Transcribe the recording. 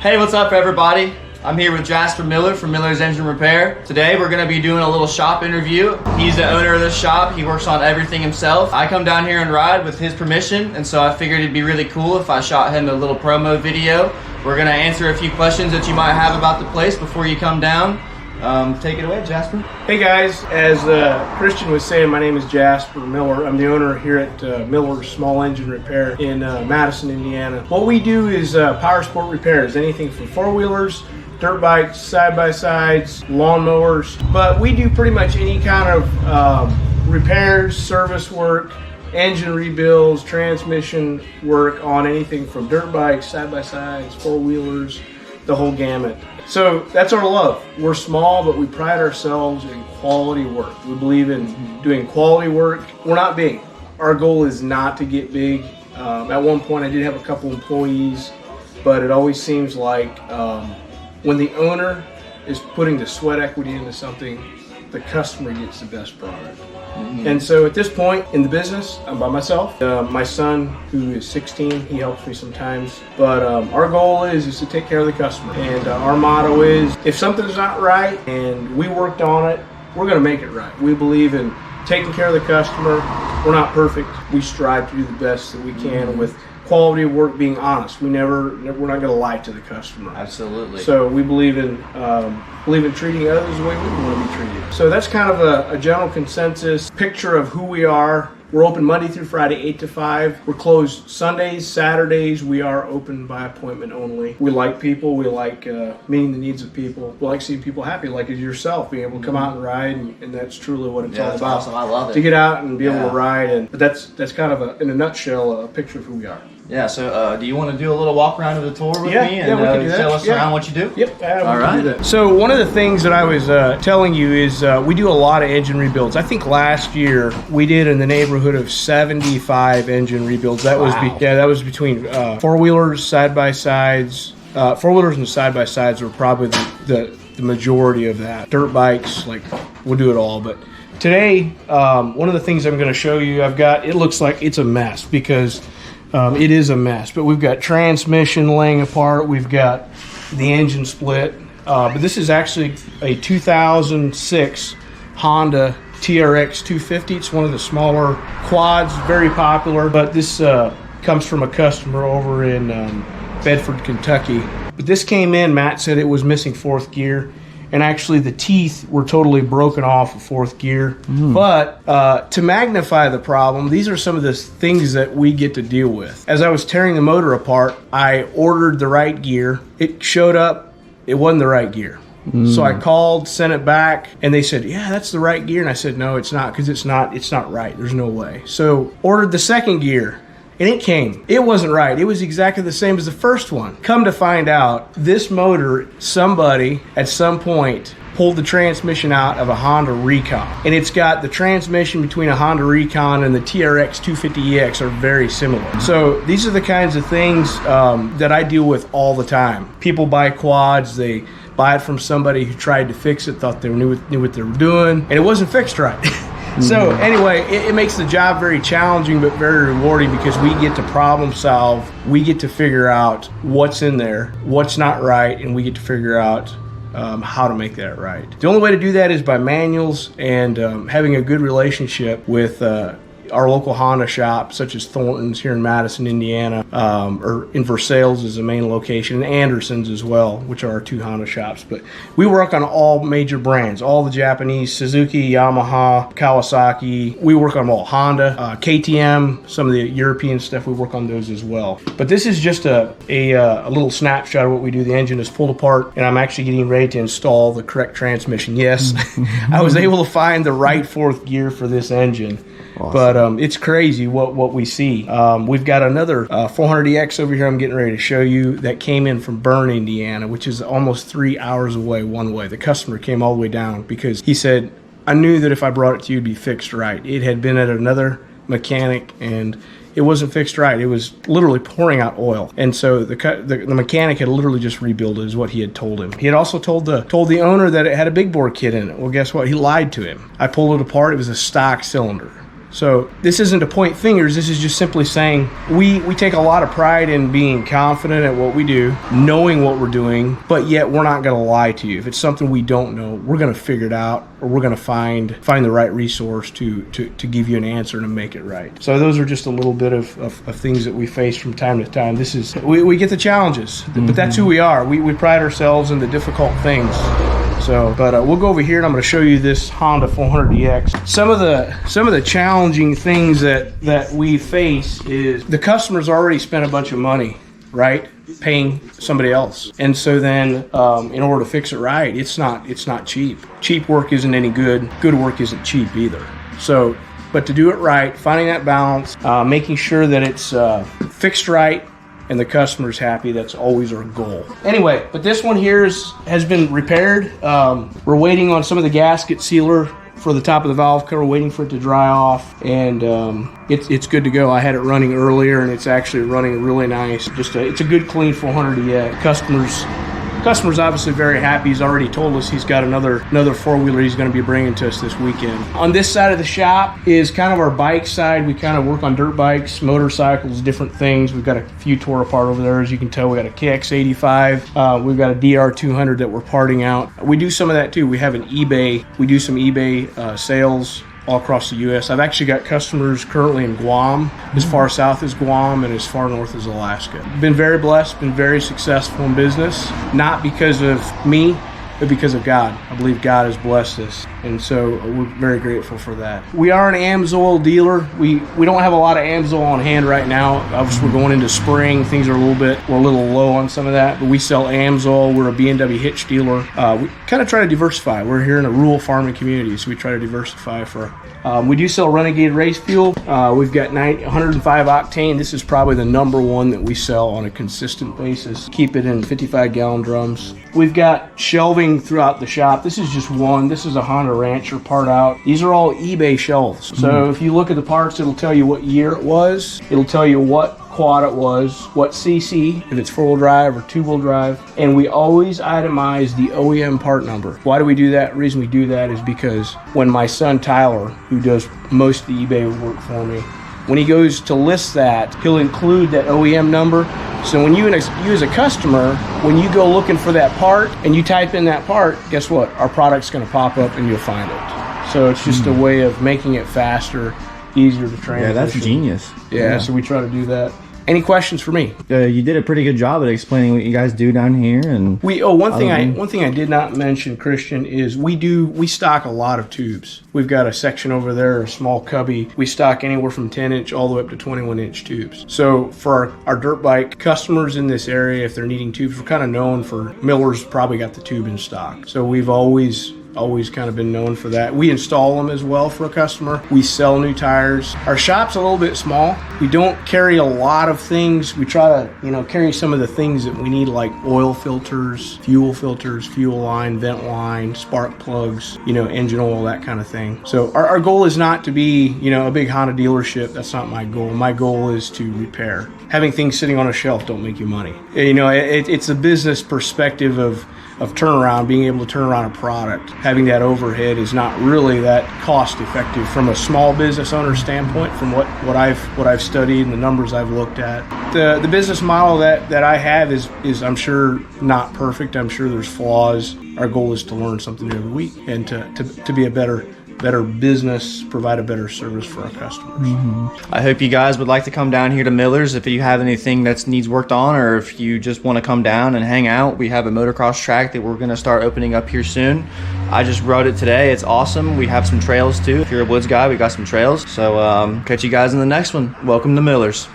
Hey, what's up everybody? I'm here with Jasper Miller from Miller's Engine Repair. Today we're going to be doing a little shop interview. He's the owner of this shop. He works on everything himself. I come down here and ride with his permission, and so I figured it'd be really cool if I shot him a little promo video. We're going to answer a few questions that you might have about the place before you come down. Take it away, Jasper. Hey guys, as Christian was saying, my name is Jasper Miller. I'm the owner here at Miller's Small Engine Repair in Madison, Indiana. What we do is power sport repairs, anything from four-wheelers, dirt bikes, side-by-sides, lawnmowers, but we do pretty much any kind of repairs, service work, engine rebuilds, transmission work on anything from dirt bikes, side-by-sides, four-wheelers, the whole gamut. So that's our love. We're small, but we pride ourselves in quality work. We believe in doing quality work. We're not big. Our goal is not to get big. At one point I did have a couple employees, but it always seems like when the owner is putting the sweat equity into something, the customer gets the best product. And so at this point in the business, I'm by myself. My son, who is 16, he helps me sometimes. But our goal is to take care of the customer. And our motto is, if something's not right and we worked on it, we're going to make it right. We believe in taking care of the customer. We're not perfect. We strive to do the best that we can with quality of work, being honest. We're not going to lie to the customer. Absolutely. So we believe in treating others the way we want to be treated. So that's kind of a general consensus picture of who we are. We're open Monday through Friday, 8 to 5. We're closed Sundays, Saturdays. We are open by appointment only. We like people. We like meeting the needs of people. We like seeing people happy, like yourself, being able to come out and ride, and that's truly what it's all that's about. Awesome. I love it. To get out and be able to ride, but that's kind of in a nutshell, a picture of who we are. Yeah, so do you want to do a little walk around of the tour with me and we can do that. show us around what you do? Yep, all right. Do that. So one of the things that I was telling you is we do a lot of engine rebuilds. I think last year we did in the neighborhood of 75 engine rebuilds. That was that was between four-wheelers, side-by-sides. Four-wheelers and side-by-sides were probably the majority of that. Dirt bikes, like, we'll do it all, but today one of the things I'm going to show you, it looks like it's a mess because it is a mess, but we've got transmission laying apart. We've got the engine split, but this is actually a 2006 Honda TRX 250. It's one of the smaller quads, very popular, but this comes from a customer over in Bedford, Kentucky. But this came in, Matt said it was missing fourth gear. And actually the teeth were totally broken off of fourth gear. But to magnify the problem, these are some of the things that we get to deal with. As I was tearing the motor apart, I ordered the right gear. It showed up, it wasn't the right gear. So I called, sent it back, and they said, yeah, that's the right gear. And I said, no, it's not, because it's not right. There's no way. So ordered the second gear. And it came. It wasn't right. It was exactly the same as the first one. Come to find out, this motor, somebody at some point pulled the transmission out of a Honda Recon. And it's got the transmission between a Honda Recon and the TRX 250EX are very similar. So these are the kinds of things that I deal with all the time. People buy quads, they buy it from somebody who tried to fix it, thought they knew what they were doing, and it wasn't fixed right. So anyway, it makes the job very challenging but very rewarding because we get to problem solve. We get to figure out what's in there, what's not right, and we get to figure out how to make that right. The only way to do that is by manuals and having a good relationship with our local Honda shop, such as Thornton's here in Madison, Indiana, or in Versailles is the main location, and Anderson's as well, which are our two Honda shops. But we work on all major brands, all the Japanese, Suzuki, Yamaha, Kawasaki. We work on them all. Honda, KTM, some of the European stuff, we work on those as well. But this is just a little snapshot of what we do. The engine is pulled apart, and I'm actually getting ready to install the correct transmission. Yes, I was able to find the right fourth gear for this engine. Awesome. But it's crazy what we see. We've got another 400EX over here I'm getting ready to show you that came in from Bern, Indiana, which is almost 3 hours away one way. The customer came all the way down because he said, I knew that if I brought it to you, it'd be fixed right. It had been at another mechanic and it wasn't fixed right. It was literally pouring out oil. And so the mechanic had literally just rebuilt it is what he had told him. He had also told the owner that it had a big bore kit in it. Well, guess what? He lied to him. I pulled it apart. It was a stock cylinder. So this isn't to point fingers. This is just simply saying we take a lot of pride in being confident at what we do, knowing what we're doing, but yet we're not going to lie to you. If it's something we don't know, we're going to figure it out, or we're going to find the right resource to give you an answer and to make it right. So those are just a little bit of things that we face from time to time. This is we get the challenges, but that's who we are. We pride ourselves in the difficult things. So, but we'll go over here and I'm going to show you this Honda 400DX. Some of the challenging things that we face is the customer's already spent a bunch of money, right, paying somebody else, and so then in order to fix it right, it's not cheap. Cheap work isn't any good. Good work isn't cheap either. So, but to do it right, finding that balance, making sure that it's fixed right, and the customer's happy, that's always our goal. Anyway, but this one here has been repaired. We're waiting on some of the gasket sealer for the top of the valve cover, waiting for it to dry off, and it's good to go. I had it running earlier, and it's actually running really nice. It's a good clean 400. Customer's obviously very happy. He's already told us he's got another four-wheeler he's going to be bringing to us this weekend. On this side of the shop is kind of our bike side. We kind of work on dirt bikes, motorcycles, different things. We've got a few tore apart over there. As you can tell, we got a KX85. We've got a DR200 that we're parting out. We do some of that too. We have an eBay. We do some eBay sales all across the U.S. I've actually got customers currently in Guam, as far south as Guam and as far north as Alaska. Been very blessed, been very successful in business, not because of me, but because of God. I believe God has blessed us, and so we're very grateful for that. We are an AMSOIL dealer. We don't have a lot of AMSOIL on hand right now. Obviously, we're going into spring. Things are we're a little low on some of that, but we sell AMSOIL. We're a B&W hitch dealer. We kind of try to diversify. We're here in a rural farming community, so we try to diversify for. We do sell Renegade race fuel. We've got 105 octane. This is probably the number one that we sell on a consistent basis. Keep it in 55-gallon drums. We've got shelving throughout the shop. This is just one. This is a Honda Rancher part out. These are all eBay shelves. So if you look at the parts, it'll tell you what year it was. It'll tell you what quad it was, what CC, if it's four-wheel drive or two-wheel drive, and we always itemize the OEM part number. Why do we do that? The reason we do that is because when my son Tyler, who does most of the eBay work for me, when he goes to list that, he'll include that OEM number. So when you as a customer, when you go looking for that part and you type in that part, guess what? Our product's going to pop up and you'll find it. So it's just a way of making it faster, easier to transition. Yeah, that's genius. Yeah, so we try to do that. Any questions for me? You did a pretty good job at explaining what you guys do down here, and one thing I did not mention, Christian, is we stock a lot of tubes. We've got a section over there, a small cubby. We stock anywhere from 10-inch all the way up to 21-inch tubes. So for our dirt bike customers in this area, if they're needing tubes, we're kind of known for Miller's probably got the tube in stock. So we've always kind of been known for that. We install them as well for a customer. We sell new tires. Our shop's a little bit small. We don't carry a lot of things. We try to, carry some of the things that we need, like oil filters, fuel line, vent line, spark plugs, engine oil, that kind of thing. So our goal is not to be, a big Honda dealership. That's not my goal. My goal is to repair. Having things sitting on a shelf don't make you money. It's a business perspective of turnaround, being able to turn around a product. Having that overhead is not really that cost effective from a small business owner standpoint, from what I've studied and the numbers I've looked at. The business model that I have is I'm sure not perfect. I'm sure there's flaws. Our goal is to learn something every week and to be a better business, provide a better service for our customers. I hope you guys would like to come down here to Miller's if you have anything that needs worked on, or if you just want to come down and hang out. We have a motocross track that we're going to start opening up here soon. I just rode it today. It's awesome. We have some trails too. If you're a woods guy, we got some trails. So catch you guys in the next one. Welcome to Miller's.